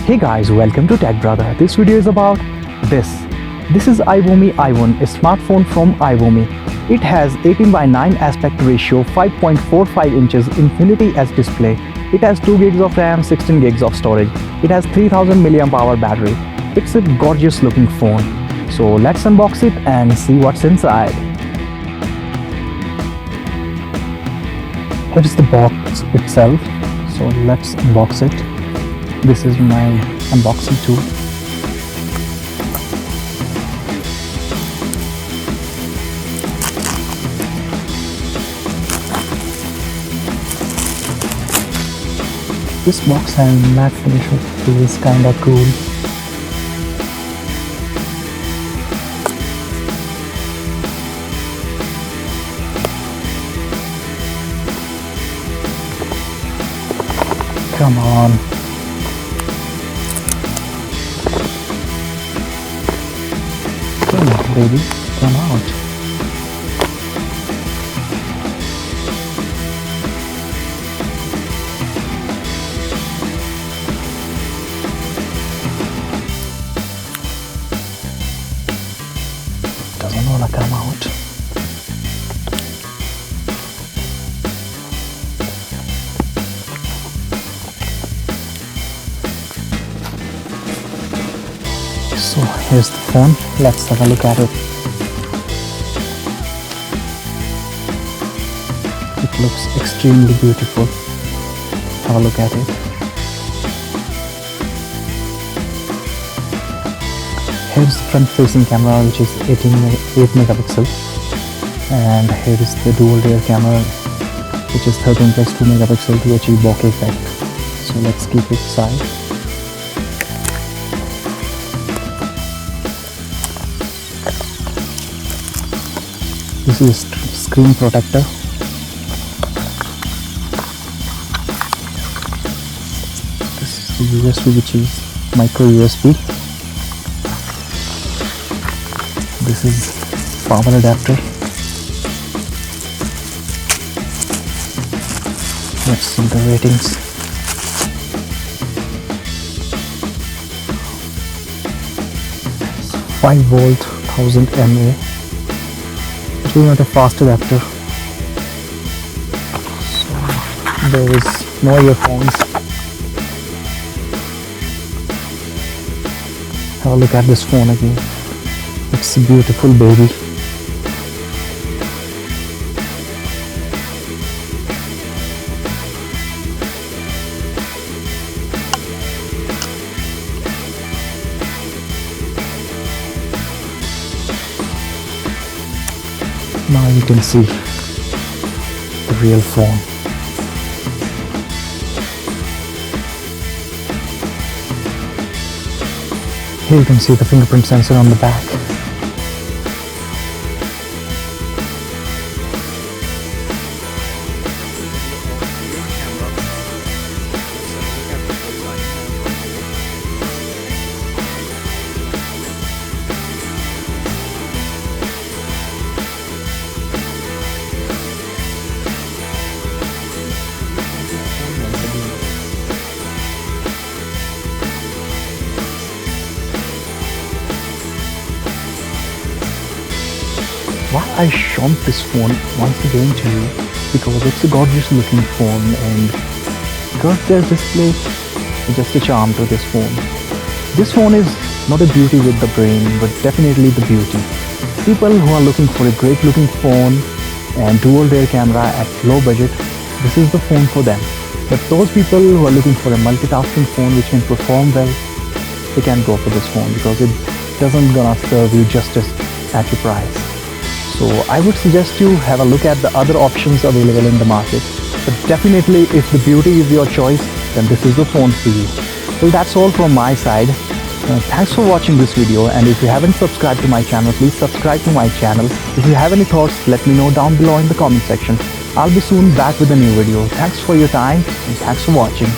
Hey guys, welcome to Tech Brother. This video is about this. This is Ivoomi i1, a smartphone from Ivoomi. It has 18 by 9 aspect ratio, 5.45 inches infinity as display. It has 2 gigs of RAM, 16 gigs of storage. It has 3000 mAh battery. It's a gorgeous looking phone. So let's unbox it and see what's inside. Here's the box itself. So let's unbox it. This is my unboxing tool. This box has matte finish, feels kinda cool. Come on. Come on, baby, come out. Doesn't wanna come out. So here's the phone, let's have a look at it. It looks extremely beautiful. Have a look at it. Here's the front facing camera, which is 8 megapixel, and here is the dual rear camera, which is 13 plus 2 megapixel to achieve bokeh effect. So let's keep it aside. This is screen protector. This is the USB, which is micro USB. This is power adapter. Let's see the ratings. It's 5-volt, 1000 mAh. It is not a fast adapter. So there is no earphones. Have a look at this phone again. It's a beautiful baby. Now you can see the real phone. Here you can see the fingerprint sensor on the back. Why I shown this phone once again to you, because it's a gorgeous looking phone, and curved display is just a charm to this phone. This phone is not a beauty with the brain, but definitely the beauty. People who are looking for a great looking phone and dual rear camera at low budget, this is the phone for them. But those people who are looking for a multitasking phone which can perform well, they can go for this phone, because it doesn't gonna serve you justice at your price. So I would suggest you have a look at the other options available in the market. But definitely, if the beauty is your choice, then this is the phone for you. Well, that's all from my side. Thanks for watching this video, and if you haven't subscribed to my channel, please subscribe to my channel. If you have any thoughts, let me know down below in the comment section. I'll be soon back with a new video. Thanks for your time, and thanks for watching.